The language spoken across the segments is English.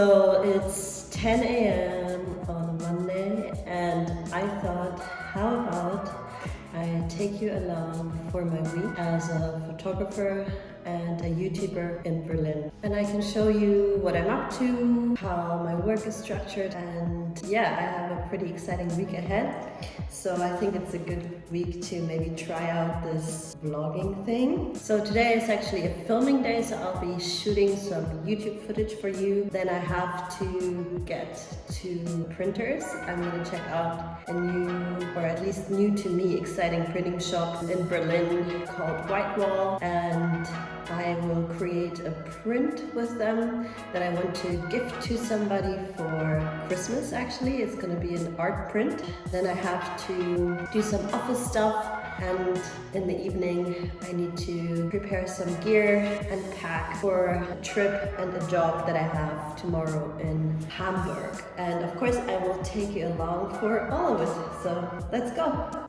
So it's 10 a.m. on a Monday, and I thought, how about I take you along for my week as a photographer and a YouTuber in Berlin. And I can show you what I'm up to, how my work is structured, and yeah, I have a pretty exciting week ahead. So I think it's a good week to maybe try out this vlogging thing. So today is actually a filming day, so I'll be shooting some YouTube footage for you. Then I have to get to printers. I'm gonna check out a new, or at least new to me, exciting printing shop in Berlin called Whitewall, and I will create a print with them that I want to gift to somebody for Christmas. Actually, it's going to be an art print. Then I have to do some office stuff, and in the evening I need to prepare some gear and pack for a trip and a job that I have tomorrow in Hamburg. And of course I will take you along for all of it. So let's go!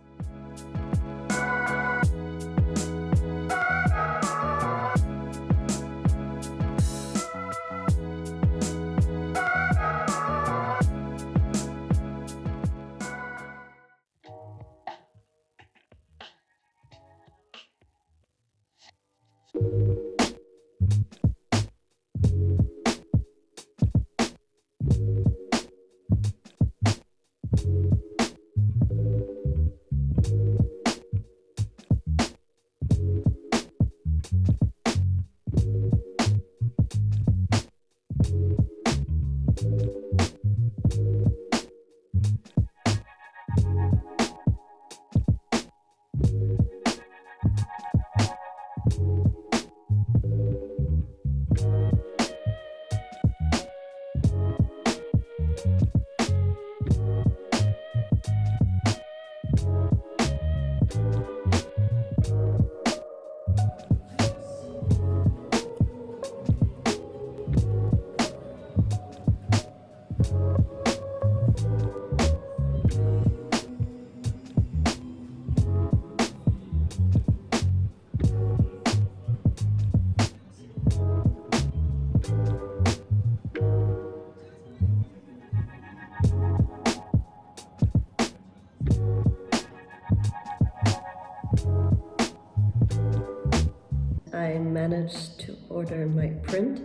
I managed to order my print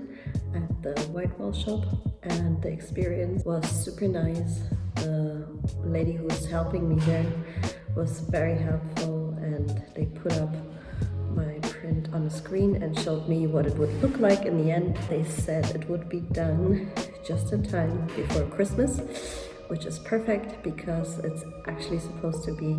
at the Whitewall shop, and the experience was super nice. The lady who was helping me there was very helpful, and they put up my print on a screen and showed me what it would look like in the end. They said it would be done just in time before Christmas, which is perfect because it's actually supposed to be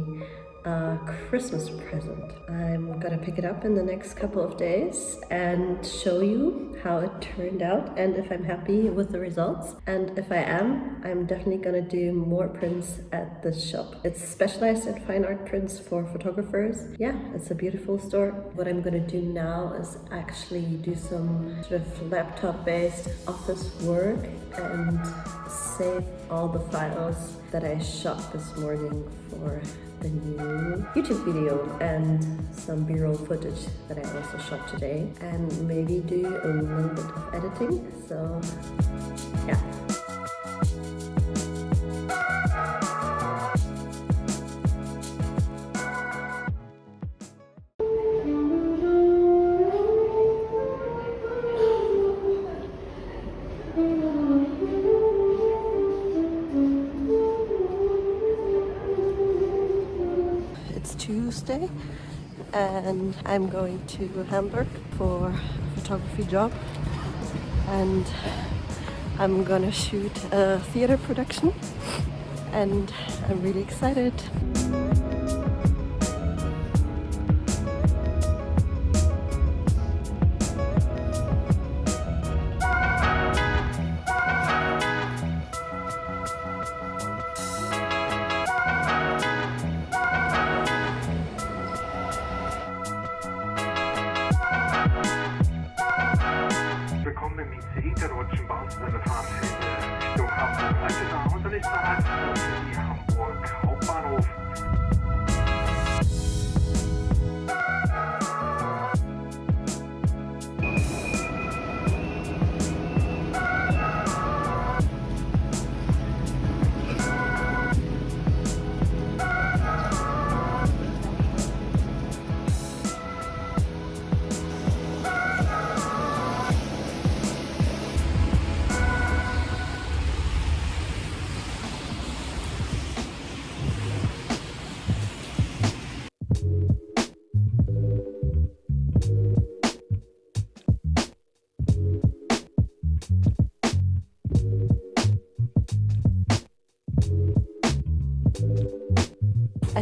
a Christmas present. I'm gonna pick it up in the next couple of days and show you how it turned out and if I'm happy with the results. And if I am, I'm definitely gonna do more prints at this shop. It's specialized in fine art prints for photographers. Yeah, it's a beautiful store. What I'm gonna do now is actually do some sort of laptop-based office work and save all the files that I shot this morning for the new YouTube video, and some B-roll footage that I also shot today, and maybe do a little bit of editing. So yeah. Tuesday, and I'm going to Hamburg for a photography job, and I'm gonna shoot a theater production, and I'm really excited. Willkommen im ICE der Deutschen Bahn für eine Fahrt Richtung Hamburg-Altena und dann ist Fahrt für die Hamburg Hauptbahnhof.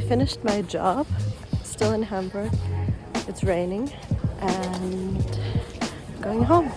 finished my job, still in Hamburg. It's raining and I'm going home.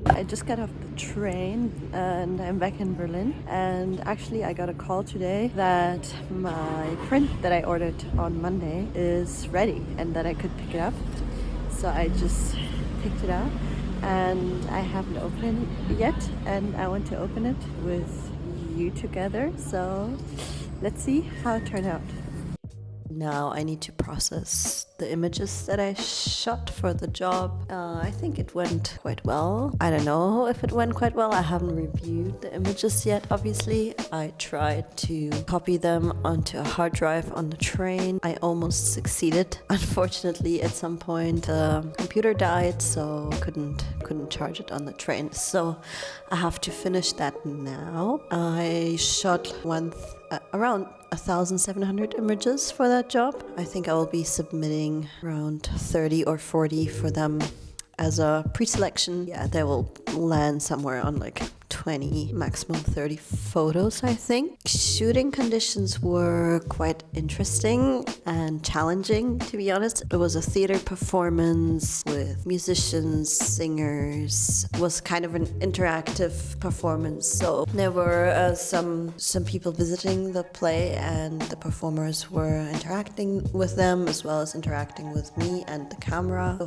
I just got off the train and I'm back in Berlin, and actually I got a call today that my print that I ordered on Monday is ready and that I could pick it up. So I just picked it up and I haven't opened it yet, and I want to open it with you together. So let's see how it turned out. Now I need to process the images that I shot for the job. I think it went quite well. I don't know if it went quite well. I haven't reviewed the images yet, obviously. I tried to copy them onto a hard drive on the train. I almost succeeded. Unfortunately, at some point the computer died, so couldn't charge it on the train. So I have to finish that now. I shot around 1,700 images for that job. I think I will be submitting around 30 or 40 for them as a pre-selection. Yeah, they will land somewhere on like 20, maximum 30 photos, I think. Shooting conditions were quite interesting and challenging, to be honest. It was a theater performance with musicians, singers. It was kind of an interactive performance. So there were some people visiting the play, and the performers were interacting with them as well as interacting with me and the camera.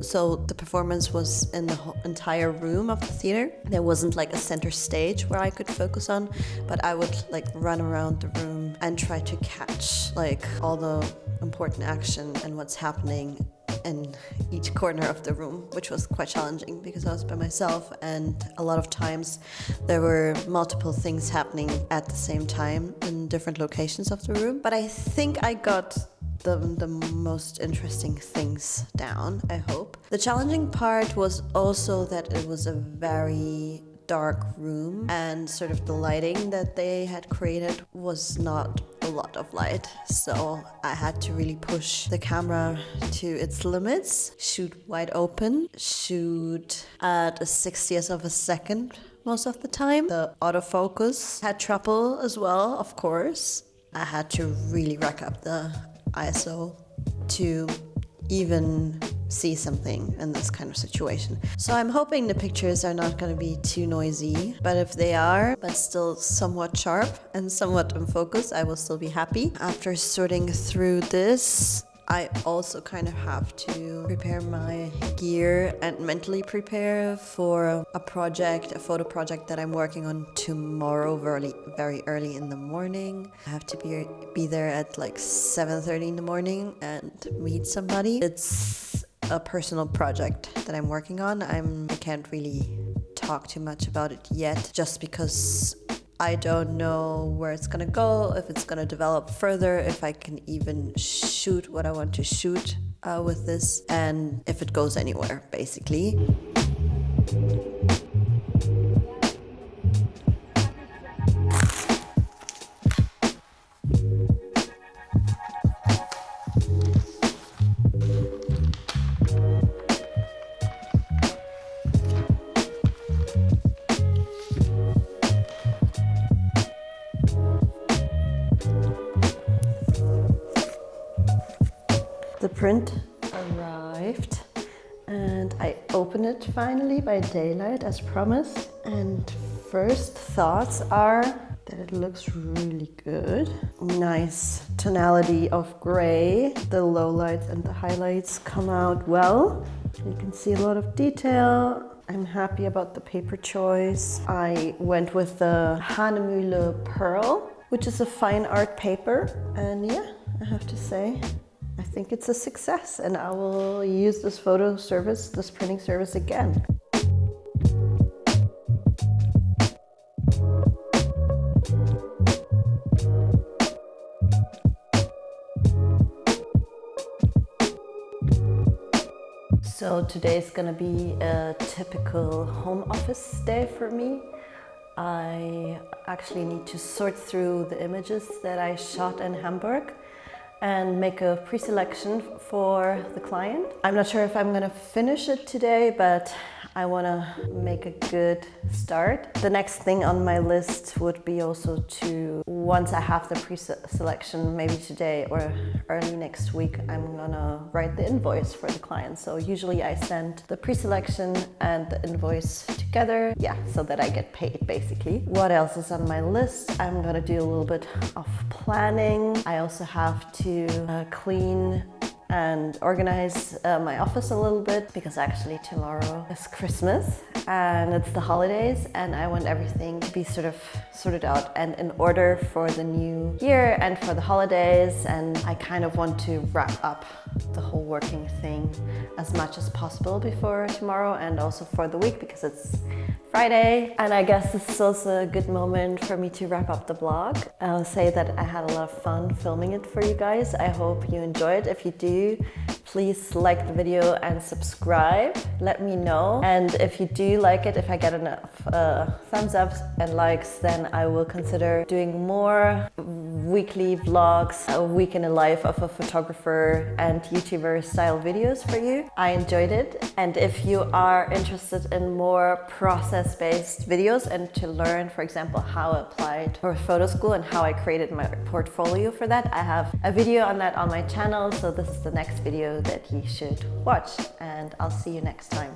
So the performance was in the whole entire room of the theater. There wasn't like a center stage where I could focus on, but I would like run around the room and try to catch like all the important action and what's happening in each corner of the room, which was quite challenging because I was by myself, and a lot of times there were multiple things happening at the same time in different locations of the room. But I think I got the most interesting things down, I hope. The challenging part was also that it was a very dark room, and sort of the lighting that they had created was not a lot of light, so I had to really push the camera to its limits, shoot wide open, shoot at a 60th of a second most of the time. The autofocus had trouble as well, of course. I had to really rack up the ISO to even see something in this kind of situation. So I'm hoping the pictures are not going to be too noisy, but if they are, but still somewhat sharp and somewhat in focus, I will still be happy. After sorting through this, I also kind of have to prepare my gear and mentally prepare for a photo project that I'm working on tomorrow very early in the morning. I have to be there at like 7:30 in the morning and meet somebody. It's a personal project that I'm working on. I can't really talk too much about it yet, just because I don't know where it's gonna go, if it's gonna develop further, if I can even shoot what I want to shoot with this, and if it goes anywhere, basically. The print arrived and I opened it finally by daylight as promised, and first thoughts are that it looks really good. Nice tonality of gray. The lowlights and the highlights come out well. You can see a lot of detail. I'm happy about the paper choice. I went with the Hanemühle Pearl, which is a fine art paper. And yeah, I have to say, I think it's a success, and I will use this photo service, this printing service again. So today's gonna be a typical home office day for me. I actually need to sort through the images that I shot in Hamburg and make a pre-selection for the client. I'm not sure if I'm gonna finish it today, but I wanna make a good start. The next thing on my list would be also to, once I have the pre-selection, maybe today or early next week, I'm gonna write the invoice for the client. So usually I send the pre-selection and the invoice together, so that I get paid basically. What else is on my list? I'm gonna do a little bit of planning. I also have to clean and organize my office a little bit, because actually tomorrow is Christmas and it's the holidays, and I want everything to be sort of sorted out and in order for the new year and for the holidays. And I kind of want to wrap up the whole working thing as much as possible before tomorrow, and also for the week, because it's Friday. And I guess this is also a good moment for me to wrap up the vlog. I'll say that I had a lot of fun filming it for you guys. I hope you enjoyed. If you do, please like the video and subscribe. Let me know. And if you do like it, if I get enough thumbs up and likes, then I will consider doing more weekly vlogs, a week in the life of a photographer and YouTuber style videos for you. I enjoyed it. And if you are interested in more process-based videos and to learn, for example, how I applied for photo school and how I created my portfolio for that, I have a video on that on my channel. So this is the next video that you should watch, and I'll see you next time.